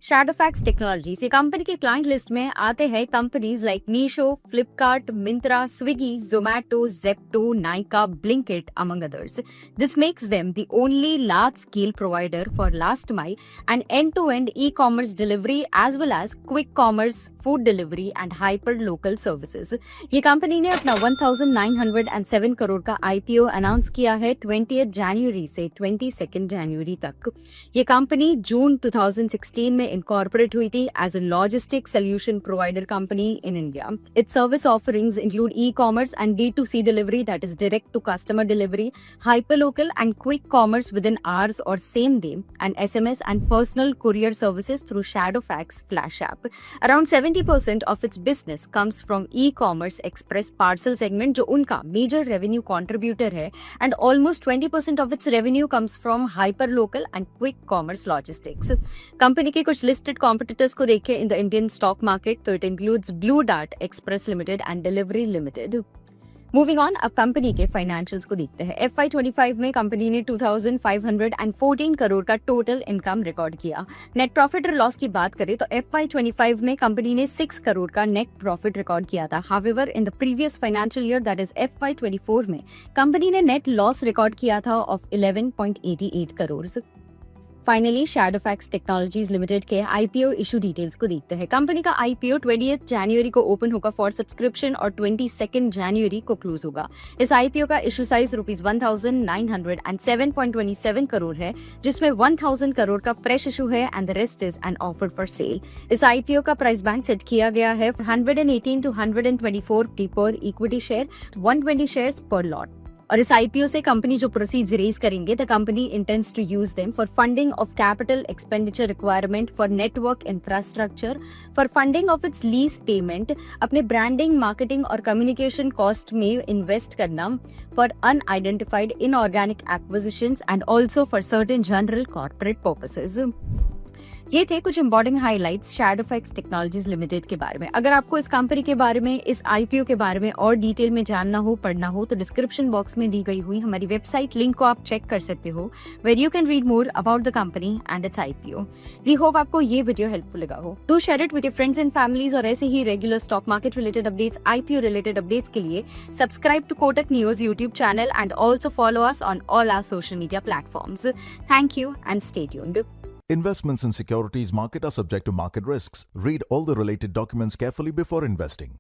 Shadowfax technologies ये company के client list में आते हैं companies like Meesho, Flipkart, Myntra, Swiggy, Zomato, Zepto, Nykaa, Blinkit among others. This makes them the only large-scale provider for last mile and end-to-end e-commerce delivery as well as quick commerce, food delivery and hyper-local services. ये company ने अपना 1907 करोड़ का IPO announce किया है 20 जनवरी से 22 जनवरी तक। ये company जून 2016 में incorporate हुई थी as a logistic solution provider company in India. Its service offerings include e-commerce and D2C delivery, that is direct to customer delivery, hyperlocal and quick commerce within hours or same day, and SMS and personal courier services through Shadowfax Flash app. Around 70% of its business comes from e-commerce express parcel segment, जो उनका major revenue contributor है, and almost 20% of its revenue comes from hyperlocal and quick commerce logistics. Company के कुछ listed competitors को देखें in the Indian stock market, तो it includes Blue Dart Express Limited and Delivery Limited. Moving on, अब company के financials को देखते हैं। FY25 में कंपनी ने 2514 करोड़ का टोटल इनकम रिकॉर्ड किया। नेट प्रॉफिट और लॉस की बात करें तो FY25 में कंपनी ने 6 करोड़ का नेट प्रॉफिट रिकॉर्ड किया था। However in the previous financial year, that is FY24 में कंपनी ने नेट लॉस रिकॉर्ड किया था of 11.88 crore. Finally Shadowfax technologies limited के IPO इशू डिटेल्स को देखते हैं। कंपनी का IPO 20 जनवरी को ओपन होगा फॉर सब्सक्रिप्शन और 22 जनवरी को क्लोज होगा। इस IPO का इशू साइज ₹1907.27 करोड़ है, जिसमें 1000 करोड़ का फ्रेश इशू है and the rest is an offer for sale. इस IPO का प्राइस बैंड सेट किया गया है 118 to 124 पर इक्विटी शेयर, 120 शेयर्स पर लॉट। और इस IPO से कंपनी जो प्रोसीड्स रेज करेंगे, the company intends to use them for funding of capital expenditure requirement, for network infrastructure, for funding of its lease payment, अपने ब्रांडिंग, मार्केटिंग और communication cost में invest करना, for unidentified inorganic acquisitions and also for certain general corporate purposes. ये थे कुछ important highlights Shadowfax technologies limited के बारे में। अगर आपको इस कंपनी के बारे में, इस IPO के बारे में और डिटेल में जानना हो, पढ़ना हो, तो डिस्क्रिप्शन बॉक्स में दी गई हुई हमारी वेबसाइट लिंक को आप चेक कर सकते हो, where you can read more about the company and its IPO। We hope आपको ये वीडियो हेल्पफुल लगा हो। Do share it with your friends and families, और ऐसे ही regular stock market related updates, IPO related updates के लिए subscribe to Kotak news YouTube channel and also follow us on all our social media platforms. Thank you and stay tuned. Investments in securities market are subject to market risks. Read all the related documents carefully before investing.